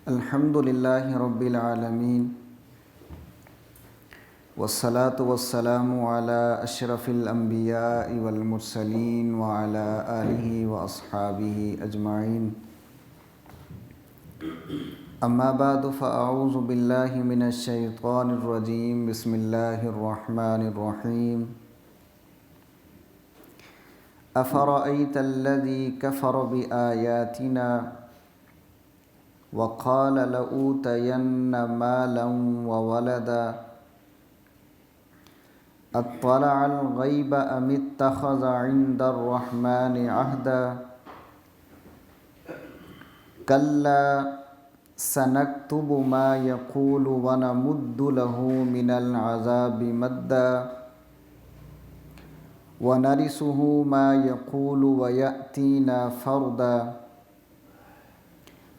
الحمد للہ رب العالمین والصلاة والسلام علی اشرف الانبیاء والمرسلین وعلی آلہ واصحابہ اجمعین اما بعد فاعوذ باللہ من الشیطان الرجیم بسم اللہ الرحمن الرحیم افرأیت الذی کفر بآیاتنا وقال لأوتین مالا وولدا اطلع الغیب ام اتخذ عند الرحمن عہدا کلا سنکتب ما یقول ونمد له من العذاب مدا ونرثه ما یقول ویأتینا فردا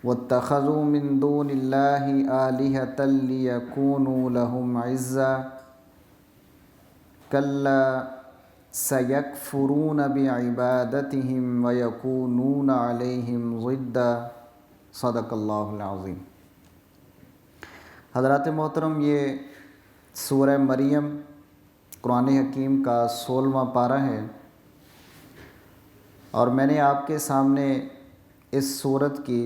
واتخذوا من دون الله آلهة ليكونوا لهم عزا كلا سيكفرون بعبادتهم ويكونون عليهم ضدا صدق اللہ العظیم۔ حضرات محترم، یہ سورہ مریم قرآن حکیم کا 16واں پارہ ہے، اور میں نے آپ کے سامنے اس سورت کی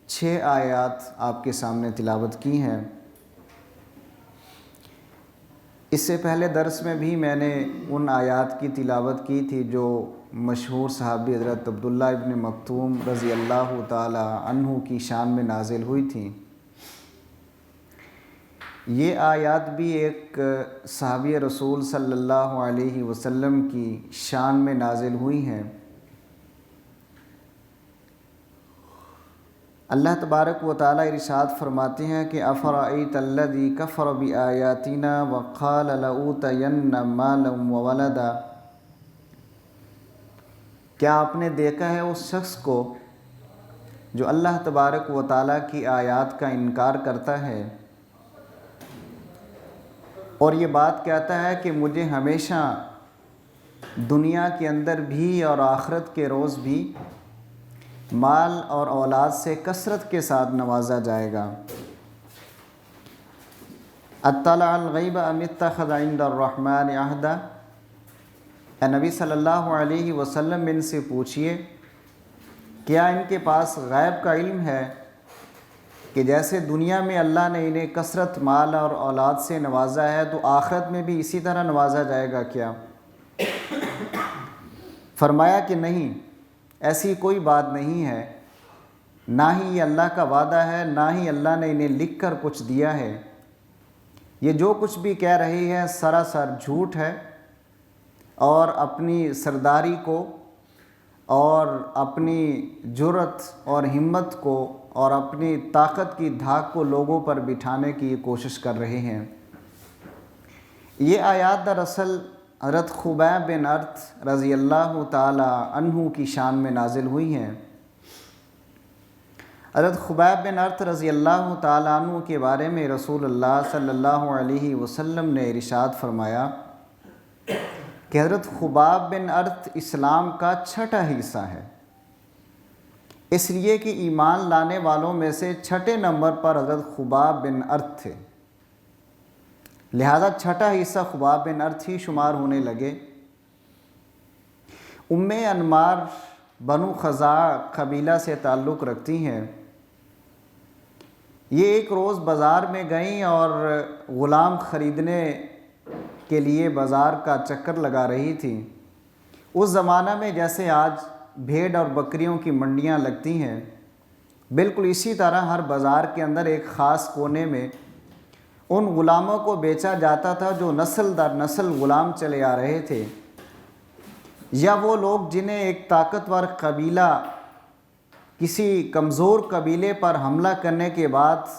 6 آیات آپ کے سامنے تلاوت کی ہیں۔ اس سے پہلے درس میں بھی میں نے ان آیات کی تلاوت کی تھی جو مشہور صحابی حضرت عبداللہ ابن مکتوم رضی اللہ تعالی عنہ کی شان میں نازل ہوئی تھیں۔ یہ آیات بھی ایک صحابی رسول صلی اللہ علیہ وسلم کی شان میں نازل ہوئی ہیں۔ اللہ تبارک و تعالی ارشاد فرماتے ہیں کہ افرأیت الذی کفر بآیاتنا وقال لأوتین مالا وولدا، کیا آپ نے دیکھا ہے اس شخص کو جو اللہ تبارک و تعالی کی آیات کا انکار کرتا ہے اور یہ بات کہتا ہے کہ مجھے ہمیشہ دنیا کے اندر بھی اور آخرت کے روز بھی مال اور اولاد سے کثرت کے ساتھ نوازا جائے گا۔ اطلع الغیب ام اتخذ عند الرحمن عہدا، اے نبی صلی اللہ علیہ وسلم ان سے پوچھئے کیا ان کے پاس غیب کا علم ہے کہ جیسے دنیا میں اللہ نے انہیں کثرت مال اور اولاد سے نوازا ہے تو آخرت میں بھی اسی طرح نوازا جائے گا کیا؟ فرمایا کہ نہیں، ایسی کوئی بات نہیں ہے، نہ ہی یہ اللہ کا وعدہ ہے، نہ ہی اللہ نے انہیں لکھ کر کچھ دیا ہے۔ یہ جو کچھ بھی کہہ رہی ہے سراسر جھوٹ ہے، اور اپنی سرداری کو اور اپنی جرأت اور ہمت کو اور اپنی طاقت کی دھاک کو لوگوں پر بٹھانے کی کوشش کر رہے ہیں۔ یہ آیات دراصل حضرت خبیب بن ارط رضی اللہ تعالی عنہ کی شان میں نازل ہوئی ہیں۔ حضرت خبیب بن ارط رضی اللہ تعالی عنہ کے بارے میں رسول اللہ صلی اللہ علیہ وسلم نے ارشاد فرمایا کہ حضرت خبیب بن ارط اسلام کا 6واں حصہ ہے، اس لیے کہ ایمان لانے والوں میں سے 6 نمبر پر حضرت خبیب بن ارط تھے، لہذا 6واں حصہ خبیب بن ارط ہی شمار ہونے لگے۔ ام انمار بنو خزاعہ قبیلہ سے تعلق رکھتی ہیں۔ یہ ایک روز بازار میں گئیں اور غلام خریدنے کے لیے بازار کا چکر لگا رہی تھی۔ اس زمانہ میں جیسے آج بھیڑ اور بکریوں کی منڈیاں لگتی ہیں، بالکل اسی طرح ہر بازار کے اندر ایک خاص کونے میں ان غلاموں کو بیچا جاتا تھا جو نسل در نسل غلام چلے آ رہے تھے، یا وہ لوگ جنہیں ایک طاقتور قبیلہ کسی کمزور قبیلے پر حملہ کرنے کے بعد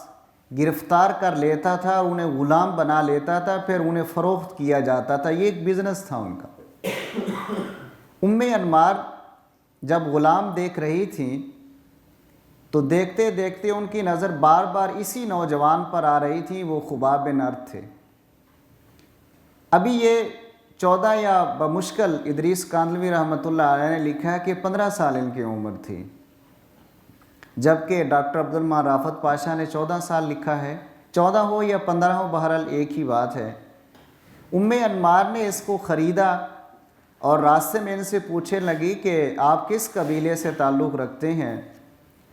گرفتار کر لیتا تھا اور انہیں غلام بنا لیتا تھا، پھر انہیں فروخت کیا جاتا تھا۔ یہ ایک بزنس تھا ان کا۔ ام انمار جب غلام دیکھ رہی تھیں تو دیکھتے دیکھتے ان کی نظر بار بار اسی نوجوان پر آ رہی تھی، وہ خبیب بن ارط تھے۔ ابھی یہ 14 یا بمشکل ادریس کاندھلوی رحمۃ اللہ علیہ نے لکھا ہے کہ 15 سال ان کی عمر تھی، جبکہ ڈاکٹر عبدالماں رافت پاشا نے 14 سال لکھا ہے، 14 ہو یا 15 ہو، بہرحال ایک ہی بات ہے۔ انمار نے اس کو خریدا اور راستے میں ان سے پوچھنے لگی کہ آپ کس قبیلے سے تعلق رکھتے ہیں؟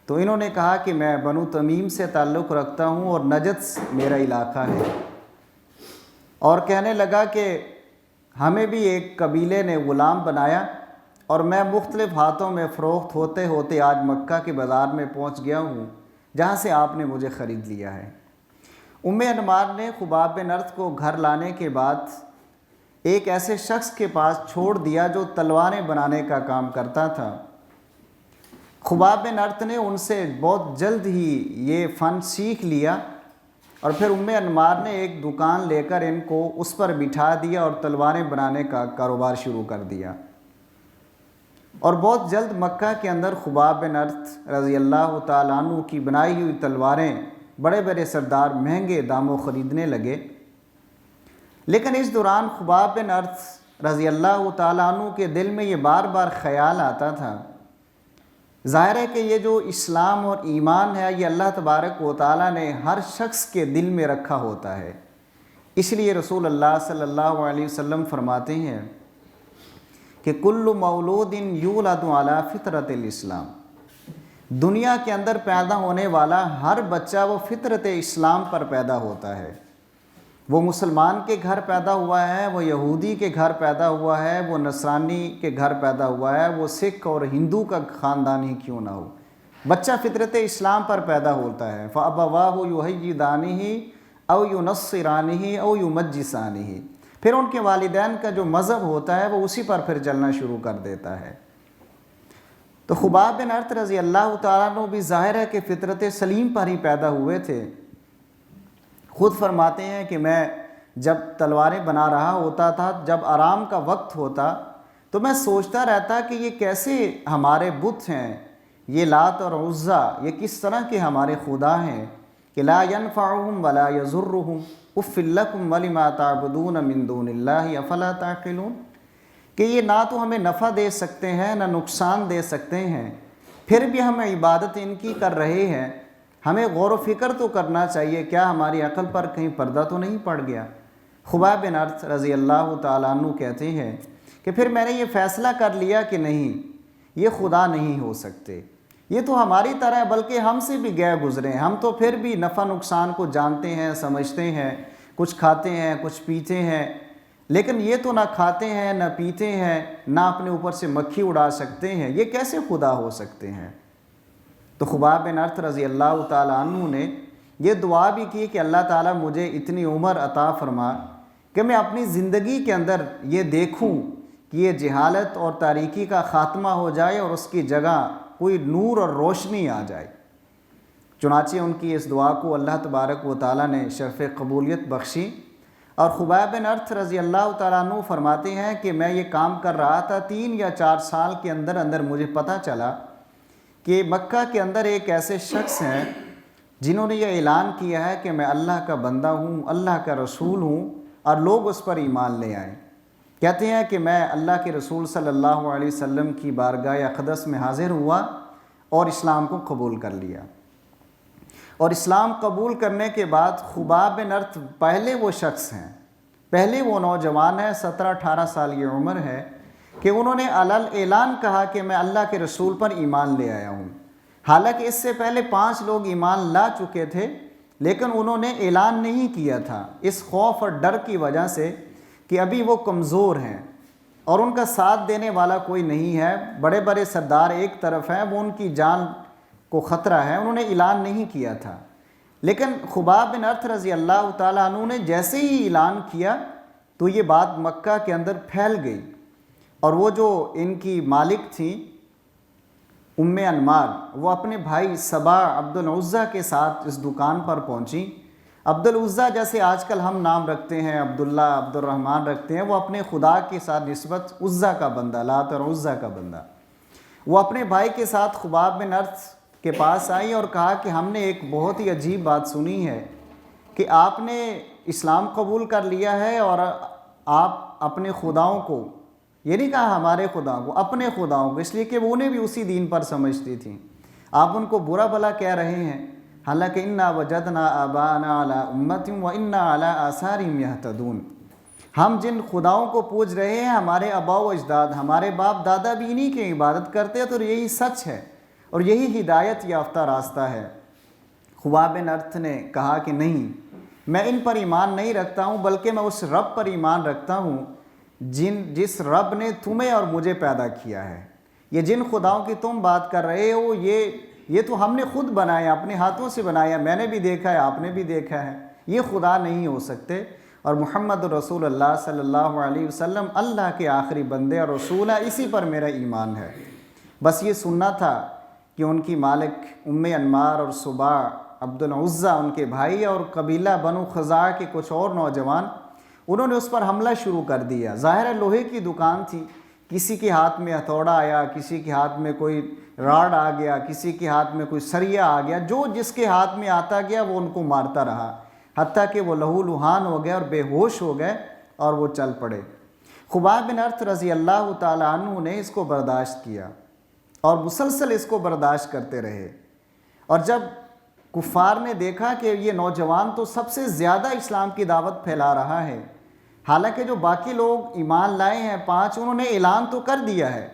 تو انہوں نے کہا کہ میں بنو تمیم سے تعلق رکھتا ہوں اور نجد میرا علاقہ ہے، اور کہنے لگا کہ ہمیں بھی ایک قبیلے نے غلام بنایا اور میں مختلف ہاتھوں میں فروخت ہوتے ہوتے آج مکہ کے بازار میں پہنچ گیا ہوں جہاں سے آپ نے مجھے خرید لیا ہے۔ انمار نے خباب بن ارت کو گھر لانے کے بعد ایک ایسے شخص کے پاس چھوڑ دیا جو تلواریں بنانے کا کام کرتا تھا۔ خباب بن ارت نے ان سے بہت جلد ہی یہ فن سیکھ لیا، اور پھر انمار نے ایک دکان لے کر ان کو اس پر بٹھا دیا اور تلواریں بنانے کا کاروبار شروع کر دیا، اور بہت جلد مکہ کے اندر خباب بن ارت رضی اللہ تعالیٰ عنہ کی بنائی ہوئی تلواریں بڑے بڑے سردار مہنگے داموں خریدنے لگے۔ لیکن اس دوران خباب بن ارت رضی اللہ تعالیٰ عنہ کے دل میں یہ بار بار خیال آتا تھا، ظاہر ہے کہ یہ جو اسلام اور ایمان ہے یہ اللہ تبارک و تعالیٰ نے ہر شخص کے دل میں رکھا ہوتا ہے، اس لیے رسول اللہ صلی اللہ علیہ وسلم فرماتے ہیں کہ کل مولود یولد علی فطرت الاسلام، دنیا کے اندر پیدا ہونے والا ہر بچہ وہ فطرت اسلام پر پیدا ہوتا ہے، وہ مسلمان کے گھر پیدا ہوا ہے، وہ یہودی کے گھر پیدا ہوا ہے، وہ نصرانی کے گھر پیدا ہوا ہے، وہ سکھ اور ہندو کا خاندان ہی کیوں نہ ہو، بچہ فطرت اسلام پر پیدا ہوتا ہے۔ فَأَبَوَاهُ يُهَيِّدَانِهِ أَوْ يُنَصِّرَانِهِ أَوْ يُمَجِّسَانِهِ، پھر ان کے والدین کا جو مذہب ہوتا ہے وہ اسی پر پھر چلنا شروع کر دیتا ہے۔ تو خباب بن ارت رضی اللہ تعالیٰ عنہ بھی ظاہر ہے کہ فطرت سلیم پر ہی پیدا ہوئے تھے۔ خود فرماتے ہیں کہ میں جب تلواریں بنا رہا ہوتا تھا، جب آرام کا وقت ہوتا تو میں سوچتا رہتا کہ یہ کیسے ہمارے بت ہیں، یہ لات اور عزا، یہ کس طرح کے ہمارے خدا ہیں کہ لا ينفعهم ولا يضرهم اف لکم ولما تعبدون من دون اللہ افلا تعقلون، کہ یہ نہ تو ہمیں نفع دے سکتے ہیں نہ نقصان دے سکتے ہیں، پھر بھی ہم عبادت ان کی کر رہے ہیں، ہمیں غور و فکر تو کرنا چاہیے، کیا ہماری عقل پر کہیں پردہ تو نہیں پڑ گیا؟ خباب بن ارت رضی اللہ تعالیٰ عنہ کہتے ہیں کہ پھر میں نے یہ فیصلہ کر لیا کہ نہیں، یہ خدا نہیں ہو سکتے، یہ تو ہماری طرح ہے، بلکہ ہم سے بھی گئے گزرے ہیں، ہم تو پھر بھی نفع نقصان کو جانتے ہیں، سمجھتے ہیں، کچھ کھاتے ہیں کچھ پیتے ہیں، لیکن یہ تو نہ کھاتے ہیں نہ پیتے ہیں، نہ اپنے اوپر سے مکھی اڑا سکتے ہیں، یہ کیسے خدا ہو سکتے ہیں؟ تو خباب بن ارت رضی اللہ تعالیٰ عنہ نے یہ دعا بھی کی کہ اللہ تعالیٰ مجھے اتنی عمر عطا فرما کہ میں اپنی زندگی کے اندر یہ دیکھوں کہ یہ جہالت اور تاریکی کا خاتمہ ہو جائے اور اس کی جگہ کوئی نور اور روشنی آ جائے۔ چنانچہ ان کی اس دعا کو اللہ تبارک و تعالیٰ نے شرف قبولیت بخشی، اور خباب بن ارت رضی اللہ تعالیٰ عنہ فرماتے ہیں کہ میں یہ کام کر رہا تھا، 3 یا 4 سال کے اندر اندر مجھے پتہ چلا کہ مکہ کے اندر ایک ایسے شخص ہیں جنہوں نے یہ اعلان کیا ہے کہ میں اللہ کا بندہ ہوں، اللہ کا رسول ہوں، اور لوگ اس پر ایمان لے آئیں۔ کہتے ہیں کہ میں اللہ کے رسول صلی اللہ علیہ وسلم کی بارگاہ اقدس میں حاضر ہوا اور اسلام کو قبول کر لیا، اور اسلام قبول کرنے کے بعد خباب بن ارت پہلے وہ شخص ہیں، پہلے وہ نوجوان ہیں، 17-18 سال کی عمر ہے، کہ انہوں نے علل اعلان کہا کہ میں اللہ کے رسول پر ایمان لے آیا ہوں۔ حالانکہ اس سے پہلے 5 لوگ ایمان لا چکے تھے، لیکن انہوں نے اعلان نہیں کیا تھا اس خوف اور ڈر کی وجہ سے کہ ابھی وہ کمزور ہیں اور ان کا ساتھ دینے والا کوئی نہیں ہے، بڑے بڑے سردار ایک طرف ہیں، وہ ان کی جان کو خطرہ ہے، انہوں نے اعلان نہیں کیا تھا۔ لیکن خباب بن ارت رضی اللہ تعالیٰ عنہ نے جیسے ہی اعلان کیا تو یہ بات مکہ کے اندر پھیل گئی، اور وہ جو ان کی مالک تھیں انمار، وہ اپنے بھائی سبا عبد العزیٰ کے ساتھ اس دکان پر پہنچیں۔ عبد العزیٰ جیسے آج کل ہم نام رکھتے ہیں، عبداللہ، عبد الرحمن رکھتے ہیں، وہ اپنے خدا کے ساتھ نسبت عزیٰ کا بندہ، لات اور عزیٰ کا بندہ، وہ اپنے بھائی کے ساتھ خباب بن ارت کے پاس آئی اور کہا کہ ہم نے ایک بہت ہی عجیب بات سنی ہے کہ آپ نے اسلام قبول کر لیا ہے اور آپ اپنے خداؤں کو، یہ نہیں کہا ہمارے خداؤں کو، اپنے خداؤں کو، اس لیے کہ وہ انہیں بھی اسی دین پر سمجھتی تھیں، آپ ان کو برا بھلا کہہ رہے ہیں، حالانکہ انا وجدنا آباءنا علی امۃ وانا علی آثارہم یہتدون، ہم جن خداؤں کو پوج رہے ہیں ہمارے آباء و اجداد، ہمارے باپ دادا بھی انہی کی عبادت کرتے ہیں، تو یہی سچ ہے اور یہی ہدایت یافتہ راستہ ہے۔ خباب بن ارت نے کہا کہ نہیں، میں ان پر ایمان نہیں رکھتا ہوں، بلکہ میں اس رب پر ایمان رکھتا ہوں جس رب نے تمہیں اور مجھے پیدا کیا ہے۔ یہ جن خداؤں کی تم بات کر رہے ہو یہ تو ہم نے خود بنایا، اپنے ہاتھوں سے بنایا، میں نے بھی دیکھا ہے، آپ نے بھی دیکھا ہے، یہ خدا نہیں ہو سکتے، اور محمد رسول اللہ صلی اللہ علیہ وسلم اللہ کے آخری بندے اور رسول ہے، اسی پر میرا ایمان ہے۔ بس یہ سننا تھا کہ ان کی مالک ام انمار اور صبا عبد العزہ ان کے بھائی اور قبیلہ بنو خزاعہ کے کچھ اور نوجوان، انہوں نے اس پر حملہ شروع کر دیا۔ ظاہر ہے لوہے کی دکان تھی، کسی کے ہاتھ میں ہتھوڑا آیا، کسی کے ہاتھ میں کوئی راڈ آ گیا، کسی کے ہاتھ میں کوئی سریا آ گیا، جو جس کے ہاتھ میں آتا گیا وہ ان کو مارتا رہا، حتیٰ کہ وہ لہو لہان ہو گئے اور بے ہوش ہو گئے اور وہ چل پڑے۔ خباب بن ارت رضی اللہ تعالیٰ عنہ نے اس کو برداشت کیا اور مسلسل اس کو برداشت کرتے رہے، اور جب کفار نے دیکھا کہ یہ نوجوان تو سب سے زیادہ اسلام کی دعوت پھیلا رہا ہے، حالانکہ جو باقی لوگ ایمان لائے ہیں 5، انہوں نے اعلان تو کر دیا ہے،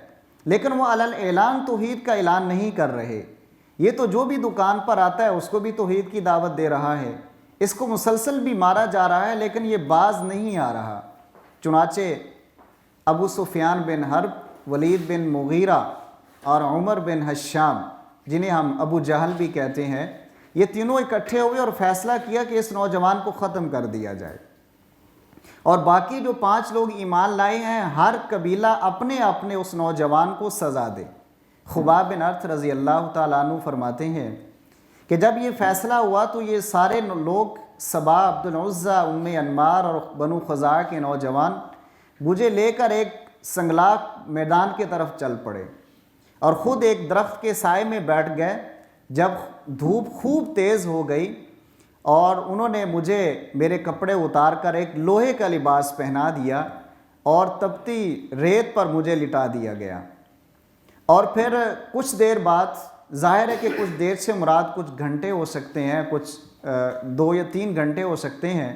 لیکن وہ علل اعلان توحید کا اعلان نہیں کر رہے، یہ تو جو بھی دکان پر آتا ہے اس کو بھی توحید کی دعوت دے رہا ہے، اس کو مسلسل بھی مارا جا رہا ہے لیکن یہ باز نہیں آ رہا۔ چنانچہ ابو سفیان بن حرب، ولید بن مغیرہ اور عمر بن حشام، جنہیں ہم ابو جہل بھی کہتے ہیں، یہ تینوں اکٹھے ہوئے اور فیصلہ کیا کہ اس نوجوان کو ختم کر دیا جائے، اور باقی جو 5 لوگ ایمان لائے ہیں ہر قبیلہ اپنے اپنے اس نوجوان کو سزا دے۔ خباب بن ارت رضی اللہ تعالیٰ عنہ فرماتے ہیں کہ جب یہ فیصلہ ہوا تو یہ سارے لوگ، صبا، عبد العزہ، ام انمار اور بنو خزاعہ کے نوجوان، مجھے لے کر ایک سنگلاخ میدان کی طرف چل پڑے اور خود ایک درخت کے سائے میں بیٹھ گئے۔ جب دھوپ خوب تیز ہو گئی اور انہوں نے مجھے میرے کپڑے اتار کر ایک لوہے کا لباس پہنا دیا اور تپتی ریت پر مجھے لٹا دیا گیا، اور پھر کچھ دیر بعد، ظاہر ہے کہ کچھ دیر سے مراد کچھ گھنٹے ہو سکتے ہیں، کچھ 2 یا 3 گھنٹے ہو سکتے ہیں،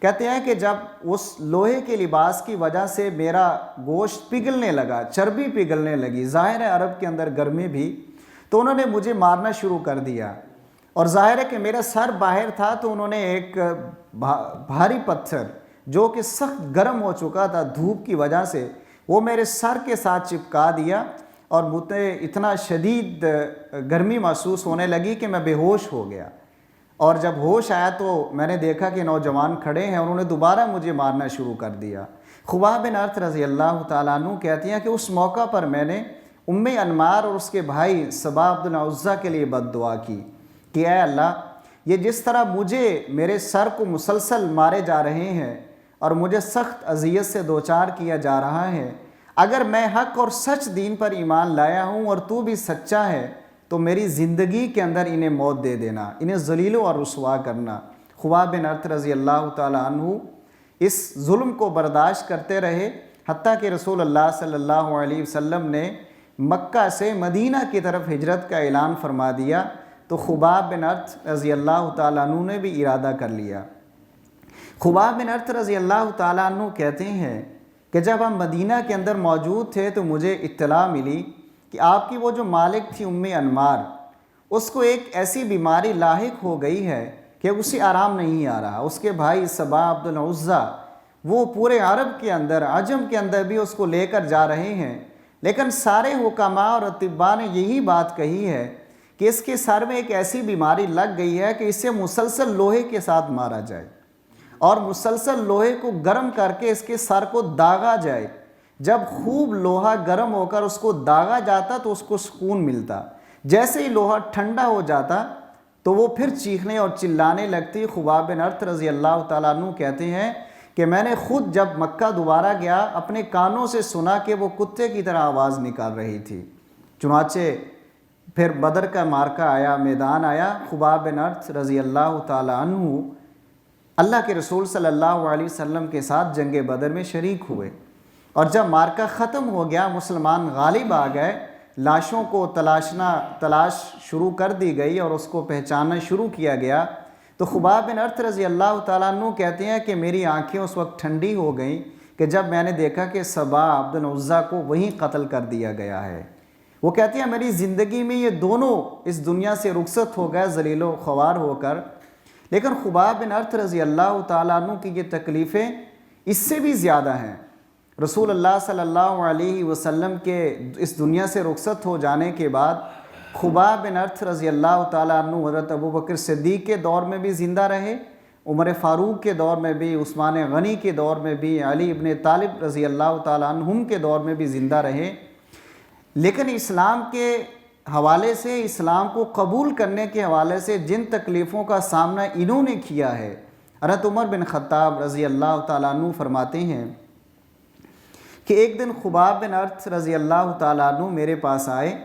کہتے ہیں کہ جب اس لوہے کے لباس کی وجہ سے میرا گوشت پگھلنے لگا، چربی پگھلنے لگی، ظاہر ہے عرب کے اندر گرمی بھی، تو انہوں نے مجھے مارنا شروع کر دیا، اور ظاہر ہے کہ میرا سر باہر تھا تو انہوں نے ایک بھاری پتھر جو کہ سخت گرم ہو چکا تھا دھوپ کی وجہ سے، وہ میرے سر کے ساتھ چپکا دیا، اور مجھے اتنا شدید گرمی محسوس ہونے لگی کہ میں بے ہوش ہو گیا، اور جب ہوش آیا تو میں نے دیکھا کہ نوجوان کھڑے ہیں، انہوں نے دوبارہ مجھے مارنا شروع کر دیا۔ خباب بن ارت رضی اللہ تعالیٰ عنہ کہتی ہیں کہ اس موقع پر میں نے ام انمار اور اس کے بھائی صبا عبد العزہ کے لیے بد دعا کی کہ اے اللہ، یہ جس طرح مجھے میرے سر کو مسلسل مارے جا رہے ہیں اور مجھے سخت اذیت سے دوچار کیا جا رہا ہے، اگر میں حق اور سچ دین پر ایمان لایا ہوں اور تو بھی سچا ہے تو میری زندگی کے اندر انہیں موت دے دینا، انہیں ذلیل اور رسوا کرنا۔ خباب بن ارت رضی اللہ تعالیٰ عنہ اس ظلم کو برداشت کرتے رہے، حتیٰ کہ رسول اللہ صلی اللہ علیہ وسلم نے مکہ سے مدینہ کی طرف ہجرت کا اعلان فرما دیا، تو خباب بن ارت رضی اللہ تعالیٰ عنہ نے بھی ارادہ کر لیا۔ خباب بن ارت رضی اللہ تعالیٰ عنہ کہتے ہیں کہ جب ہم مدینہ کے اندر موجود تھے تو مجھے اطلاع ملی کہ آپ کی وہ جو مالک تھی ام انمار، اس کو ایک ایسی بیماری لاحق ہو گئی ہے کہ اسے آرام نہیں آ رہا۔ اس کے بھائی صبا عبد العزہ وہ پورے عرب کے اندر، عجم کے اندر بھی اس کو لے کر جا رہے ہیں، لیکن سارے حکماء اور اطباء نے یہی بات کہی ہے کہ اس کے سر میں ایک ایسی بیماری لگ گئی ہے کہ اسے مسلسل لوہے کے ساتھ مارا جائے اور مسلسل لوہے کو گرم کر کے اس کے سر کو داغا جائے۔ جب خوب لوہا گرم ہو کر اس کو داغا جاتا تو اس کو سکون ملتا، جیسے ہی لوہا ٹھنڈا ہو جاتا تو وہ پھر چیخنے اور چلانے لگتی۔ خباب بن ارت رضی اللہ تعالیٰ عنہ کہتے ہیں کہ میں نے خود جب مکہ دوبارہ گیا اپنے کانوں سے سنا کہ وہ کتے کی طرح آواز نکال رہی تھی۔ چنانچہ پھر بدر کا مارکہ آیا، میدان آیا، خباب بن ارت رضی اللہ تعالیٰ عنہ اللہ کے رسول صلی اللہ علیہ وسلم کے ساتھ جنگ بدر میں شریک ہوئے، اور جب مارکہ ختم ہو گیا، مسلمان غالب آ گئے، لاشوں کو تلاش شروع کر دی گئی اور اس کو پہچاننا شروع کیا گیا، تو خباب بن ارت رضی اللہ تعالیٰ عنہ کہتے ہیں کہ میری آنکھیں اس وقت ٹھنڈی ہو گئیں کہ جب میں نے دیکھا کہ سبا عبد العزیٰ کو وہیں قتل کر دیا گیا ہے۔ وہ کہتے ہیں میری زندگی میں یہ دونوں اس دنیا سے رخصت ہو گئے ذلیل و خوار ہو کر، لیکن خباب بن ارت رضی اللہ تعالیٰ عنہ کی یہ تکلیفیں اس سے بھی زیادہ ہیں۔ رسول اللہ صلی اللہ علیہ وسلم کے اس دنیا سے رخصت ہو جانے کے بعد خباب بن ارت رضی اللہ تعالیٰ عنہ حضرت ابوبکر صدیق کے دور میں بھی زندہ رہے، عمر فاروق کے دور میں بھی، عثمان غنی کے دور میں بھی، علی ابن طالب رضی اللہ تعالیٰ عنہم کے دور میں بھی زندہ رہے، لیکن اسلام کے حوالے سے، اسلام کو قبول کرنے کے حوالے سے جن تکلیفوں کا سامنا انہوں نے کیا ہے، حضرت عمر بن خطاب رضی اللہ تعالیٰ عنہ فرماتے ہیں کہ ایک دن خباب بن ارت رضی اللہ تعالیٰ عنہ میرے پاس آئے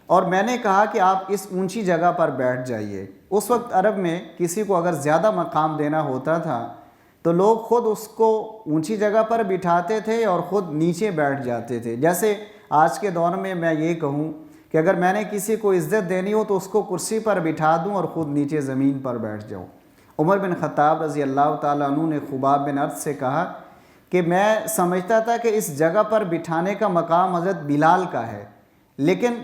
اور میں نے کہا کہ آپ اس اونچی جگہ پر بیٹھ جائیے۔ اس وقت عرب میں کسی کو اگر زیادہ مقام دینا ہوتا تھا تو لوگ خود اس کو اونچی جگہ پر بٹھاتے تھے اور خود نیچے بیٹھ جاتے تھے۔ جیسے آج کے دور میں یہ کہوں کہ اگر میں نے کسی کو عزت دینی ہو تو اس کو کرسی پر بٹھا دوں اور خود نیچے زمین پر بیٹھ جاؤں۔ عمر بن خطاب رضی اللہ تعالیٰ عنہ نے خباب بن ارت سے کہا کہ میں سمجھتا تھا کہ اس جگہ پر بٹھانے کا مقام حضرت بلال کا ہے، لیکن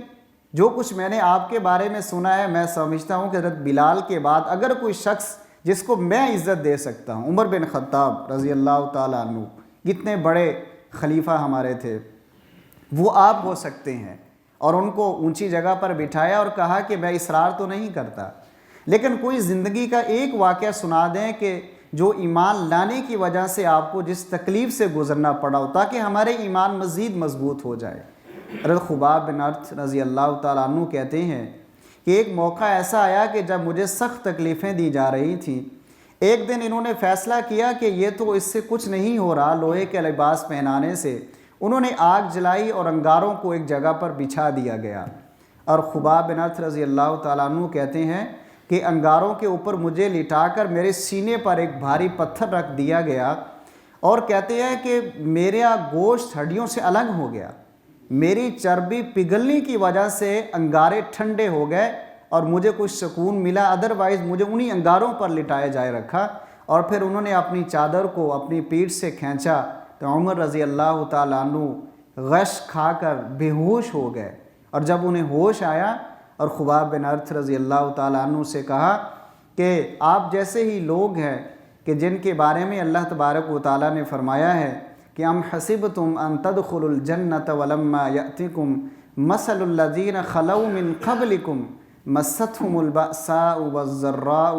جو کچھ میں نے آپ کے بارے میں سنا ہے میں سمجھتا ہوں کہ حضرت بلال کے بعد اگر کوئی شخص جس کو میں عزت دے سکتا ہوں، عمر بن خطاب رضی اللہ تعالیٰ عنہ کتنے بڑے خلیفہ ہمارے تھے، وہ آپ ہو سکتے ہیں۔ اور ان کو اونچی جگہ پر بٹھایا اور کہا کہ میں اصرار تو نہیں کرتا، لیکن کوئی زندگی کا ایک واقعہ سنا دیں کہ جو ایمان لانے کی وجہ سے آپ کو جس تکلیف سے گزرنا پڑا ہو تاکہ ہمارے ایمان مزید مضبوط ہو جائے۔ حضرت خباب بن ارت رضی اللہ تعالیٰ عنہ کہتے ہیں کہ ایک موقع ایسا آیا کہ جب مجھے سخت تکلیفیں دی جا رہی تھیں، ایک دن انہوں نے فیصلہ کیا کہ یہ تو اس سے کچھ نہیں ہو رہا لوہے کے لباس پہنانے سے، انہوں نے آگ جلائی اور انگاروں کو ایک جگہ پر بچھا دیا گیا، اور خباب بن ارت رضی اللہ تعالیٰ عنہ کہتے ہیں کہ انگاروں کے اوپر مجھے لٹا کر میرے سینے پر ایک بھاری پتھر رکھ دیا گیا، اور کہتے ہیں کہ میرا گوشت ہڈیوں سے الگ ہو گیا، میری چربی پگھلنے کی وجہ سے انگارے ٹھنڈے ہو گئے اور مجھے کچھ سکون ملا، ادروائز مجھے انہی انگاروں پر لٹائے جائے رکھا۔ اور پھر انہوں نے اپنی چادر کو اپنی پیٹھ سے کھینچا تو عمر رضی اللہ تعالیٰ عنہ غش کھا کر بے ہوش ہو گئے، اور جب انہیں ہوش آیا اور خباب بن ارت رضی اللہ تعالیٰ عنہ سے کہا کہ آپ جیسے ہی لوگ ہیں کہ جن کے بارے میں اللہ تبارک و تعالیٰ نے فرمایا ہے کہ ام حسبتم ان تدخلوا الجنۃ ولما یأتکم مثل الذین خلوا من قبلکم مستهم البأساء والضراء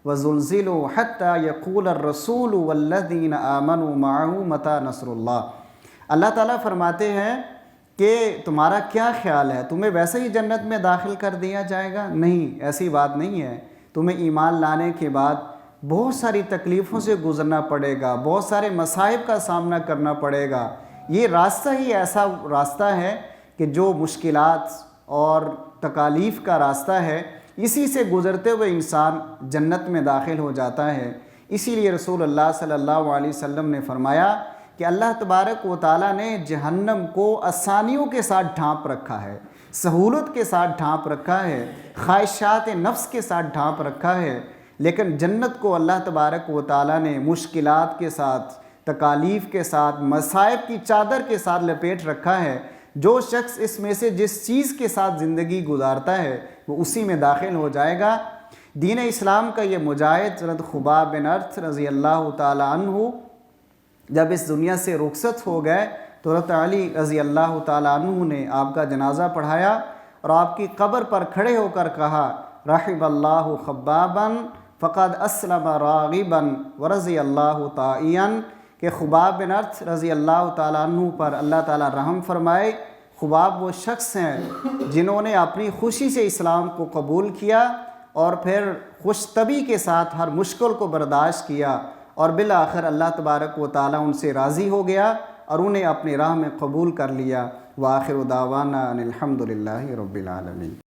وزلزلوا حتى يقول الرسول والذین آمنوا معه متى نصر اللہ۔ اللہ تعالیٰ فرماتے ہیں کہ تمہارا کیا خیال ہے، تمہیں ویسے ہی جنت میں داخل کر دیا جائے گا؟ نہیں، ایسی بات نہیں ہے، تمہیں ایمان لانے کے بعد بہت ساری تکلیفوں سے گزرنا پڑے گا، بہت سارے مصائب کا سامنا کرنا پڑے گا۔ یہ راستہ ہی ایسا راستہ ہے کہ جو مشکلات اور تکالیف کا راستہ ہے، اسی سے گزرتے ہوئے انسان جنت میں داخل ہو جاتا ہے۔ اسی لیے رسول اللہ صلی اللہ علیہ وسلم نے فرمایا کہ اللہ تبارک و تعالیٰ نے جہنم کو آسانیوں کے ساتھ ڈھانپ رکھا ہے، سہولت کے ساتھ ڈھانپ رکھا ہے، خواہشات نفس کے ساتھ ڈھانپ رکھا ہے، لیکن جنت کو اللہ تبارک و تعالیٰ نے مشکلات کے ساتھ، تکالیف کے ساتھ، مصائب کی چادر کے ساتھ لپیٹ رکھا ہے۔ جو شخص اس میں سے جس چیز کے ساتھ زندگی گزارتا ہے وہ اسی میں داخل ہو جائے گا۔ دین اسلام کا یہ مجاہد حضرت خباب بن ارت رضی اللہ تعالیٰ عنہ جب اس دنیا سے رخصت ہو گئے تو حضرت علی رضی اللہ تعالیٰ عنہ نے آپ کا جنازہ پڑھایا اور آپ کی قبر پر کھڑے ہو کر کہا رحم اللہ خبابا فقد اسلم راغبا ورضی اللہ طائعا، کہ خباب بن ارت رضی اللہ تعالیٰ عنہ پر اللہ تعالیٰ رحم فرمائے۔ خباب وہ شخص ہیں جنہوں نے اپنی خوشی سے اسلام کو قبول کیا اور پھر خوش طبعی کے ساتھ ہر مشکل کو برداشت کیا، اور بالآخر اللہ تبارک و تعالیٰ ان سے راضی ہو گیا اور انہیں اپنی راہ میں قبول کر لیا۔ وآخر دعوانا ان الحمد للہ رب العالمین۔